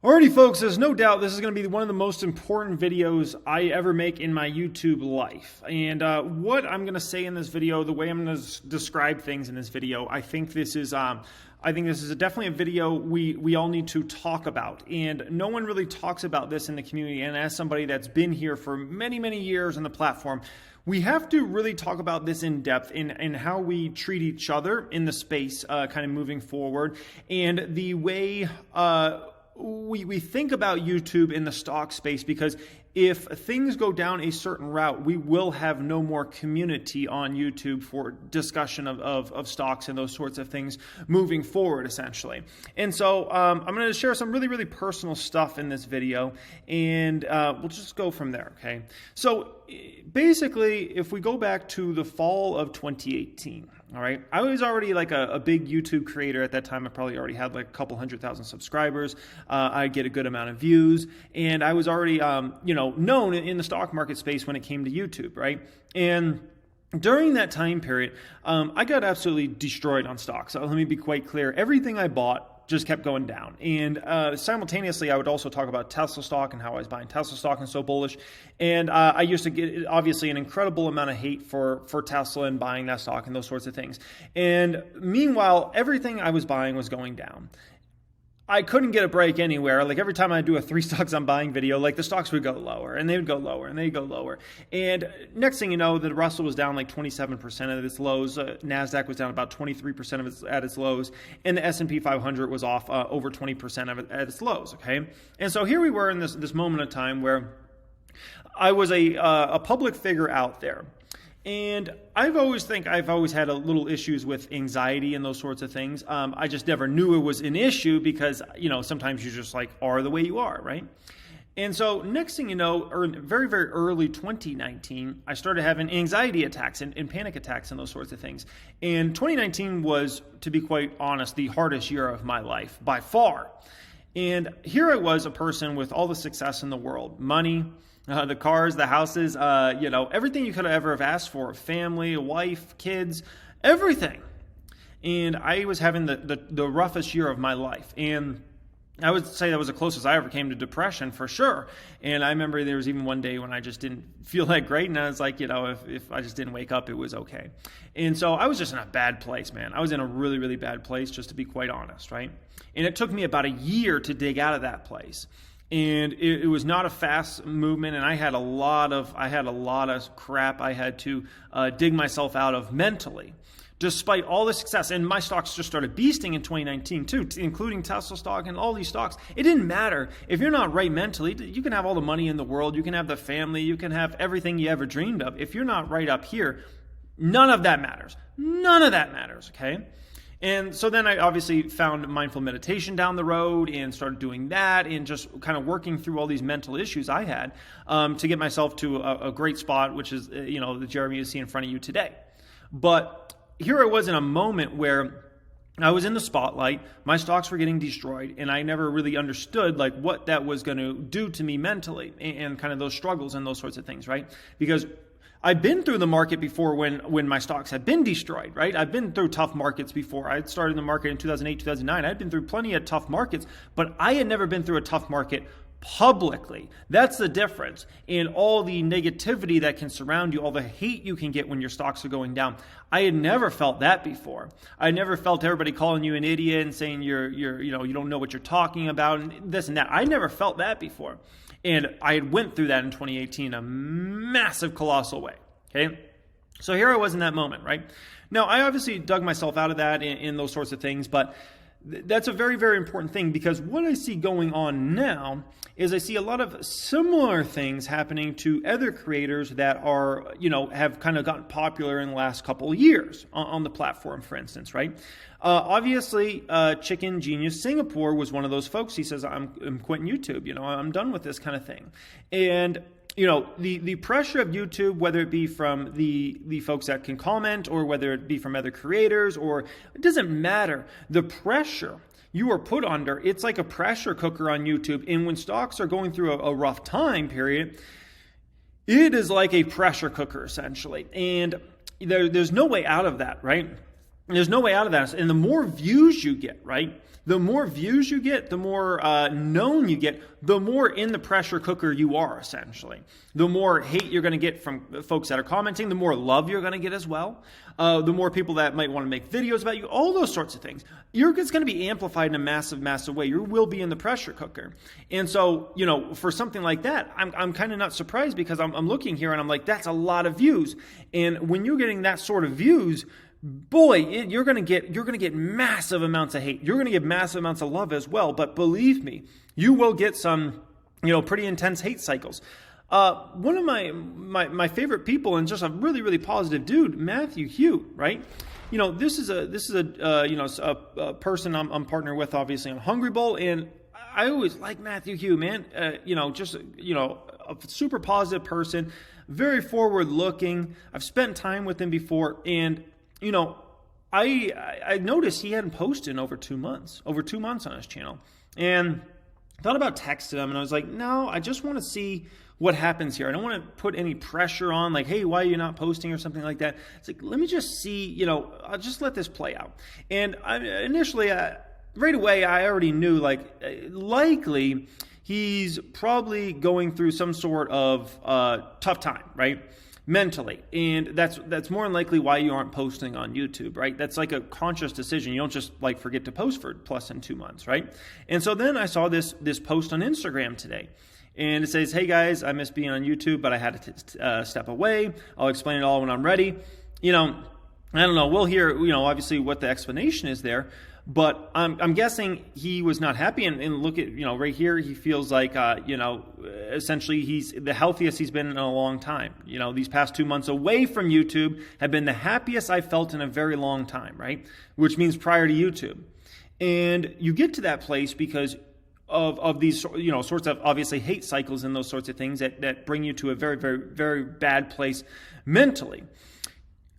Alrighty folks, there's no doubt this is going to be one of the most important videos I ever make in my YouTube life. And what I'm going to say in this video, the way I'm going to describe things in this video, I think this is definitely a video we all need to talk about. And no one really talks about this in the community. And as somebody that's been here for many, many years on the platform, we have to really talk about this in depth in how we treat each other in the space kind of moving forward. And the way we think about YouTube in the stock space, because if things go down a certain route, we will have no more community on YouTube for discussion of stocks and those sorts of things moving forward, essentially. And so I'm going to share some really, really personal stuff in this video, and we'll just go from there, okay? So basically, if we go back to the fall of 2018, all right, I was already like a big YouTube creator at that time. I probably already had like a couple 100,000 subscribers. I get a good amount of views, and I was already, known in the stock market space when it came to YouTube, right? And during that time period, I got absolutely destroyed on stocks. So let me be quite clear. Everything I bought just kept going down. And simultaneously, I would also talk about Tesla stock and how I was buying Tesla stock and so bullish. And I used to get, obviously, an incredible amount of hate for Tesla and buying that stock and those sorts of things. And meanwhile, everything I was buying was going down. I couldn't get a break anywhere. Like every time I do a 3 stocks I'm buying video, like the stocks would go lower and they would go lower and they'd go lower. And next thing you know, the Russell was down like 27% of its lows. NASDAQ was down about 23% at its lows. And the S&P 500 was off over 20% at its lows, okay? And so here we were in this moment of time where I was a public figure out there. And I've always had a little issues with anxiety and those sorts of things. I just never knew it was an issue because, sometimes you just like are the way you are, right? And so next thing you know, very, very early 2019, I started having anxiety attacks and panic attacks and those sorts of things. And 2019 was, to be quite honest, the hardest year of my life by far. And here I was, a person with all the success in the world, money, the cars, the houses, everything you could ever have asked for, family, a wife, kids, everything. And I was having the roughest year of my life. And I would say that was the closest I ever came to depression for sure. And I remember there was even one day when I just didn't feel that great. And I was like, if I just didn't wake up, it was okay. And so I was just in a bad place, man. I was in a really, really bad place, just to be quite honest, right? And it took me about a year to dig out of that place. And it was not a fast movement, and I had a lot of crap I had to dig myself out of mentally, despite all the success. And my stocks just started beasting in 2019 too, including Tesla stock and all these stocks. It didn't matter. If you're not right mentally, you can have all the money in the world, you can have the family, you can have everything you ever dreamed of. If you're not right up here, none of that matters. None of that matters, okay? And so then I obviously found mindful meditation down the road and started doing that and just kind of working through all these mental issues I had to get myself to a great spot, which is, the Jeremy you see in front of you today. But here I was in a moment where I was in the spotlight, my stocks were getting destroyed, and I never really understood like what that was going to do to me mentally and kind of those struggles and those sorts of things, right? Because I've been through the market before when my stocks had been destroyed, right? I've been through tough markets before. I started in the market in 2008, 2009. I'd been through plenty of tough markets, but I had never been through a tough market publicly. That's the difference. And all the negativity that can surround you, all the hate you can get when your stocks are going down. I had never felt that before. I never felt everybody calling you an idiot and saying you don't know what you're talking about and this and that. I never felt that before. And I had went through that in 2018 in a massive, colossal way, okay? So here I was in that moment, right? Now, I obviously dug myself out of that in those sorts of things, but that's a very, very important thing because what I see going on now is I see a lot of similar things happening to other creators that are, have kind of gotten popular in the last couple of years on the platform, for instance, right? Obviously, Chicken Genius Singapore was one of those folks. He says, I'm quitting YouTube. I'm done with this kind of thing. And the pressure of YouTube, whether it be from the folks that can comment or whether it be from other creators, or it doesn't matter. The pressure you are put under, it's like a pressure cooker on YouTube. And when stocks are going through a rough time period, it is like a pressure cooker essentially. And there's no way out of that, right? There's no way out of that. And the more views you get, right? The more views you get, the more known you get, the more in the pressure cooker you are, essentially. The more hate you're going to get from folks that are commenting, the more love you're going to get as well. The more people that might want to make videos about you, all those sorts of things. It's going to be amplified in a massive, massive way. You will be in the pressure cooker. And so, for something like that, I'm kind of not surprised, because I'm looking here and I'm like, that's a lot of views. And when you're getting that sort of views, boy, you're going to get massive amounts of hate. You're going to get massive amounts of love as well. But believe me, you will get some, pretty intense hate cycles. One of my favorite people, and just a really, really positive dude, Matthew Hugh, right? This is a person I'm partnered with, obviously, on Hungry Bowl, and I always like Matthew Hugh, man. A super positive person, very forward looking. I've spent time with him before, and I noticed he hadn't posted in over 2 months on his channel, and thought about texting him, and I was like, no, I just want to see what happens here. I don't want to put any pressure on, like, hey, why are you not posting or something like that. It's like, let me just see, I'll just let this play out. And initially, right away, I already knew, likely he's probably going through some sort of tough time, right? Mentally. And that's more than likely why you aren't posting on YouTube, right? That's like a conscious decision. You don't just forget to post for plus than 2 months, right? And so then I saw this post on Instagram today, and it says, hey guys, I miss being on YouTube, but I had to step away. I'll explain it all when I'm ready. I don't know. We'll hear, obviously what the explanation is there. But I'm guessing he was not happy, and look at, right here, he feels like, essentially he's the healthiest he's been in a long time. These past 2 months away from YouTube have been the happiest I've felt in a very long time, right? Which means prior to YouTube. And you get to that place because of these, sorts of obviously hate cycles and those sorts of things that bring you to a very, very, very bad place mentally.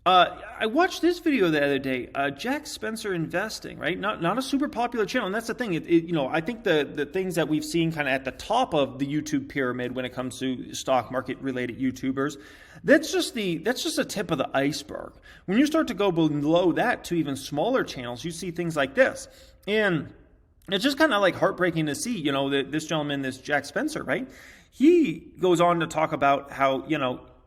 I watched this video the other day, Jack Spencer Investing, right? Not a super popular channel, and that's the thing. I think the things that we've seen kind of at the top of the YouTube pyramid when it comes to stock market related YouTubers, that's just a tip of the iceberg. When you start to go below that to even smaller channels, you see things like this, and it's just kind of like heartbreaking to see, this gentleman, this Jack Spencer, right? He goes on to talk about how,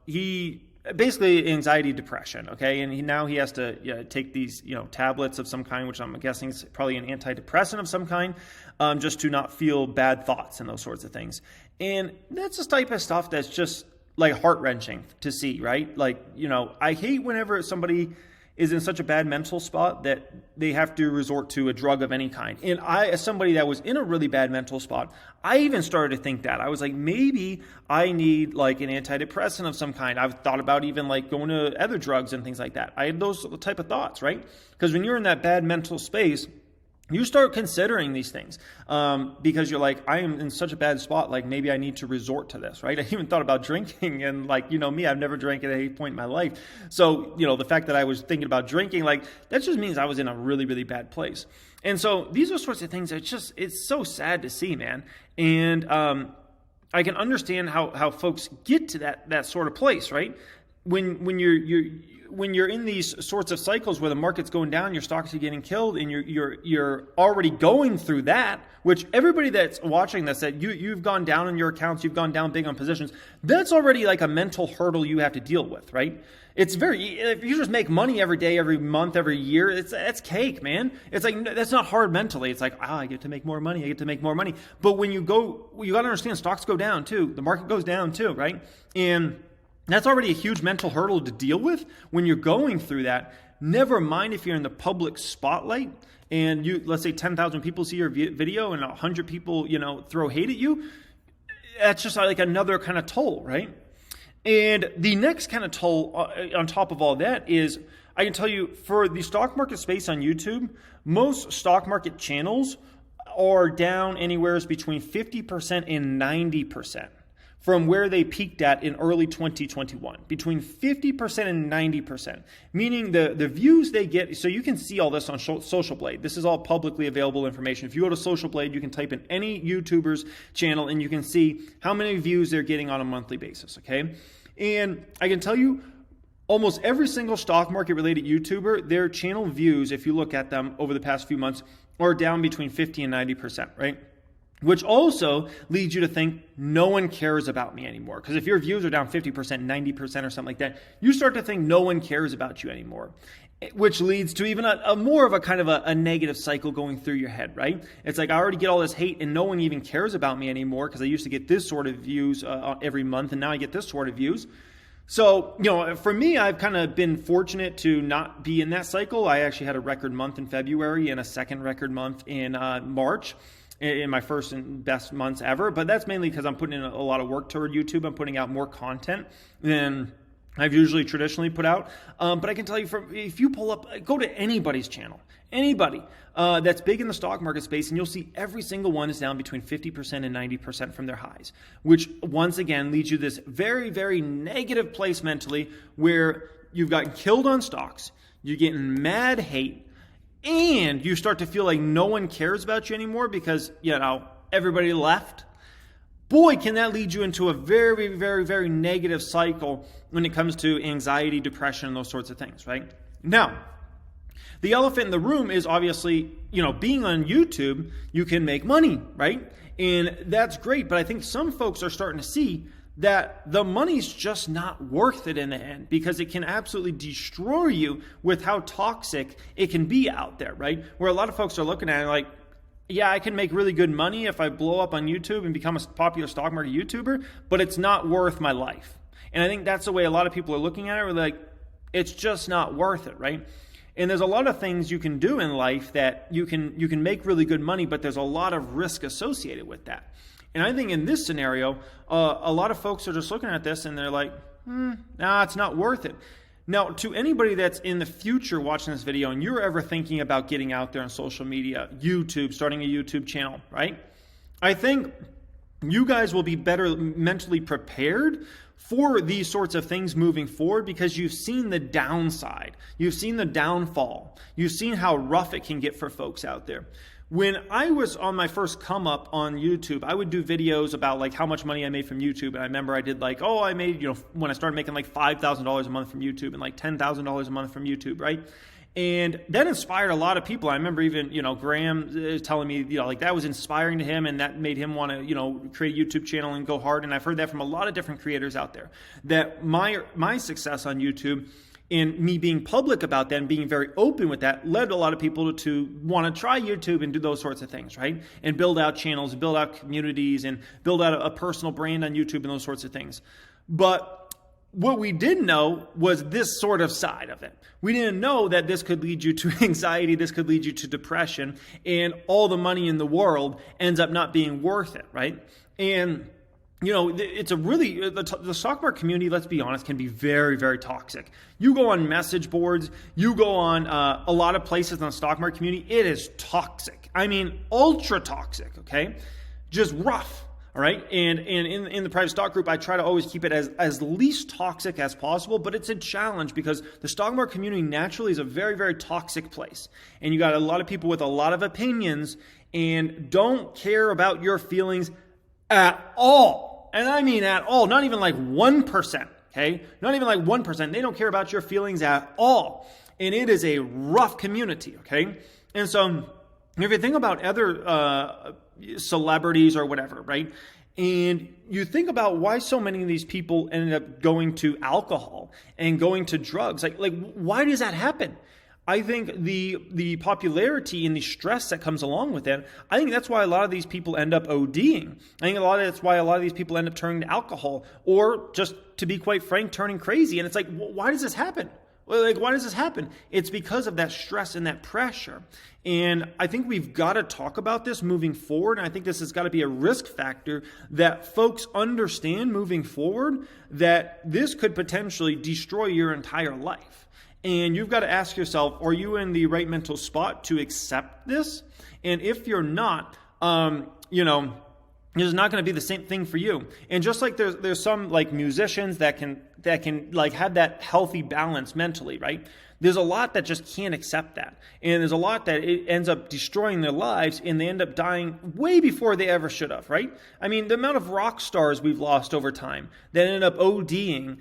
he basically anxiety, depression, okay? And now he has to take these, tablets of some kind, which I'm guessing is probably an antidepressant of some kind, just to not feel bad thoughts and those sorts of things. And that's the type of stuff that's just heart-wrenching to see, right? I hate whenever somebody is in such a bad mental spot that they have to resort to a drug of any kind. And I, as somebody that was in a really bad mental spot, I even started to think that. I was like, maybe I need an antidepressant of some kind. I've thought about even going to other drugs and things like that. I had those type of thoughts, right? Because when you're in that bad mental space, you start considering these things because you're like, I am in such a bad spot, maybe I need to resort to this, right? I even thought about drinking, and me, I've never drank at any point in my life. So, the fact that I was thinking about drinking, that just means I was in a really, really bad place. And so these are sorts of things that it's so sad to see, man. And I can understand how folks get to that sort of place, right? When you're in these sorts of cycles where the market's going down, your stocks are getting killed, and you're already going through that, which everybody that's watching this, that you've gone down in your accounts, you've gone down big on positions, that's already a mental hurdle you have to deal with, right? If you just make money every day, every month, every year, that's cake, man. It's that's not hard mentally. It's I get to make more money. I get to make more money. But when you got to understand, stocks go down too. The market goes down too, right? And that's already a huge mental hurdle to deal with when you're going through that. Never mind if you're in the public spotlight and let's say 10,000 people see your video and 100 people, throw hate at you. That's just another kind of toll, right? And the next kind of toll on top of all that is, I can tell you, for the stock market space on YouTube, most stock market channels are down anywhere between 50% and 90%. From where they peaked at in early 2021, between 50% and 90%, meaning the views they get. So you can see all this on Social Blade. This is all publicly available information. If you go to Social Blade, you can type in any YouTuber's channel and you can see how many views they're getting on a monthly basis, okay? And I can tell you, almost every single stock market related YouTuber, their channel views, if you look at them over the past few months, are down between 50 and 90%, right? Which also leads you to think no one cares about me anymore. Because if your views are down 50%, 90% or something like that, you start to think no one cares about you anymore. Which leads to even a more of a kind of a negative cycle going through your head, right? It's like I already get all this hate and no one even cares about me anymore because I used to get this sort of views every month and now I get this sort of views. So, for me, I've kind of been fortunate to not be in that cycle. I actually had a record month in February and a second record month in March, in my first and best months ever. But that's mainly because I'm putting in a lot of work toward YouTube. I'm putting out more content than I've usually traditionally put out. But I can tell you, if you pull up, go to anybody's channel, anybody that's big in the stock market space, and you'll see every single one is down between 50% and 90% from their highs, which once again leads you to this very, very negative place mentally where you've gotten killed on stocks, you're getting mad hate, and you start to feel like no one cares about you anymore because, everybody left. Boy, can that lead you into a very, very, very negative cycle when it comes to anxiety, depression, and those sorts of things, right? Now, the elephant in the room is obviously, being on YouTube, you can make money, right? And that's great, but I think some folks are starting to see that the money's just not worth it in the end because it can absolutely destroy you with how toxic it can be out there, right? Where a lot of folks are looking at it like, yeah, I can make really good money if I blow up on YouTube and become a popular stock market YouTuber, but it's not worth my life. And I think that's the way a lot of people are looking at it. We're like, it's just not worth it, right? And there's a lot of things you can do in life that you can make really good money, but there's a lot of risk associated with that. And I think in this scenario, a lot of folks are just looking at this and they're like, nah, it's not worth it. Now, to anybody that's in the future watching this video and you're ever thinking about getting out there on social media, YouTube, starting a YouTube channel, right? I think you guys will be better mentally prepared for these sorts of things moving forward because you've seen the downside. You've seen the downfall. You've seen how rough it can get for folks out there. When I was on my first come up on YouTube, I would do videos about like how much money I made from YouTube. And I remember I did like, I made, when I started making like $5,000 a month from YouTube and like $10,000 a month from YouTube, right? And that inspired a lot of people. I remember even, Graham telling me, like that was inspiring to him and that made him want to, create a YouTube channel and go hard. And I've heard that from a lot of different creators out there, that my success on YouTube and me being public about that and being very open with that led a lot of people to want to try YouTube and do those sorts of things, right? And build out channels, build out communities, and build out a personal brand on YouTube and those sorts of things. But what we didn't know was this sort of side of it. We didn't know that this could lead you to anxiety, this could lead you to depression, and all the money in the world ends up not being worth it, right? And it's the stock market community, let's be honest, can be very, very toxic. You go on message boards, you go on a lot of places in the stock market community, it is toxic. I mean, ultra toxic, okay? Just rough, all right? And in the private stock group, I try to always keep it as least toxic as possible, but it's a challenge because the stock market community naturally is a very, very toxic place. And you got a lot of people with a lot of opinions and don't care about your feelings at all. And I mean at all, not even like 1%, okay? Not even like 1%. They don't care about your feelings at all. And it is a rough community, okay? And so if you think about other celebrities or whatever, right? And you think about why so many of these people ended up going to alcohol and going to drugs. Like why does that happen? I think the popularity and the stress that comes along with it, I think that's why a lot of these people end up ODing. I think that's why a lot of these people end up turning to alcohol or just, to be quite frank, turning crazy. And it's like, why does this happen? Like, why does this happen? It's because of that stress and that pressure. And I think we've got to talk about this moving forward. And I think this has got to be a risk factor that folks understand moving forward, that this could potentially destroy your entire life. And you've got to ask yourself, are you in the right mental spot to accept this? And if you're not, it's not going to be the same thing for you. And just like there's some like musicians that can like have that healthy balance mentally, right? There's a lot that just can't accept that. And there's a lot that it ends up destroying their lives, and they end up dying way before they ever should have, right? I mean, the amount of rock stars we've lost over time that ended up ODing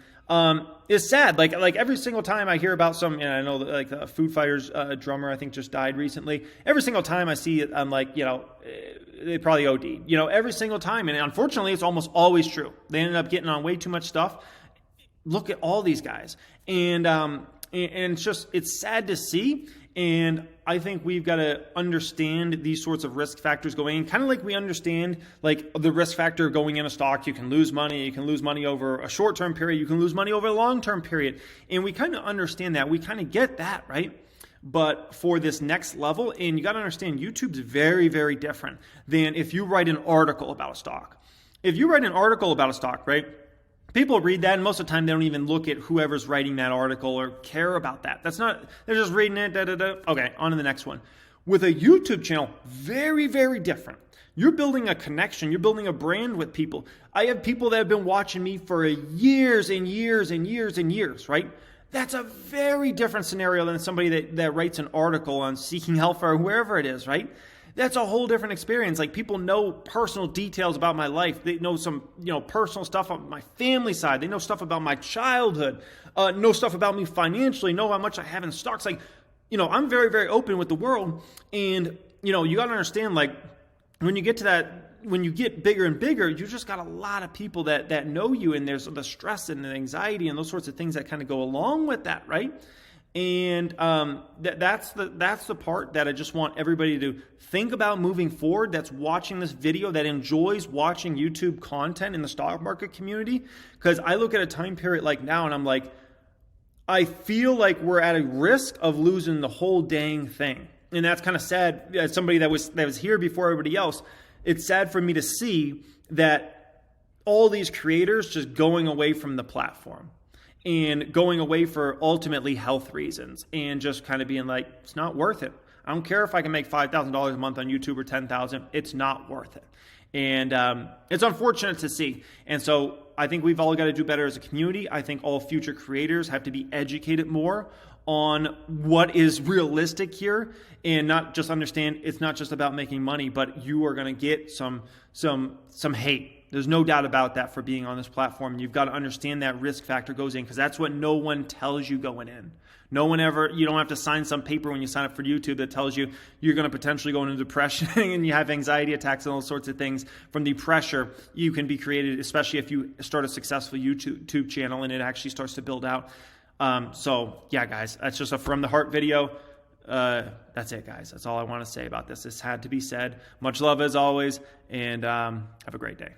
is sad. Like every single time I hear about some, and I know that like the Foo Fighters drummer, I think just died recently. Every single time I see it, I'm like, they probably OD'd, every single time. And unfortunately, it's almost always true. They ended up getting on way too much stuff. Look at all these guys. And it's sad to see. And I think we've got to understand these sorts of risk factors going in, kind of like we understand like the risk factor of going in a stock. You can lose money. You can lose money over a short-term period. You can lose money over a long-term period. And we kind of understand that. We kind of get that, right? But for this next level, and you got to understand, YouTube's very, very different than if you write an article about a stock. If you write an article about a stock, right? People read that, and most of the time they don't even look at whoever's writing that article or care about that. They're just reading it, Okay, on to the next one. With a YouTube channel, very, very different. You're building a connection. You're building a brand with people. I have people that have been watching me for years and years and years and years, right? That's a very different scenario than somebody that writes an article on Seeking Health or wherever it is, right? That's a whole different experience. Like, people know personal details about my life. They know some, personal stuff on my family side. They know stuff about my childhood, know stuff about me financially, know how much I have in stocks. Like, I'm very, very open with the world. And, you got to understand, like, when you get to that, when you get bigger and bigger, you just got a lot of people that know you, and there's the stress and the anxiety and those sorts of things that kind of go along with that, right? And that's the part that I just want everybody to think about moving forward, that's watching this video, that enjoys watching YouTube content in the stock market community. Because I look at a time period like now and I'm like, I feel like we're at a risk of losing the whole dang thing. And that's kind of sad. As somebody that was here before everybody else, it's sad for me to see that all these creators just going away from the platform. And going away for ultimately health reasons, and just kind of being like, it's not worth it. I don't care if I can make $5,000 a month on YouTube or $10,000. It's not worth it. And it's unfortunate to see. And so I think we've all got to do better as a community. I think all future creators have to be educated more on what is realistic here, and not just understand it's not just about making money, but you are going to get some hate. There's no doubt about that for being on this platform. And you've got to understand that risk factor goes in, because that's what no one tells you going in. No one ever, you don't have to sign some paper when you sign up for YouTube that tells you you're going to potentially go into depression and you have anxiety attacks and all sorts of things from the pressure you can be created, especially if you start a successful YouTube channel and it actually starts to build out. So yeah, guys, that's just a from the heart video. That's it, guys. That's all I want to say about this. This had to be said. Much love as always, and have a great day.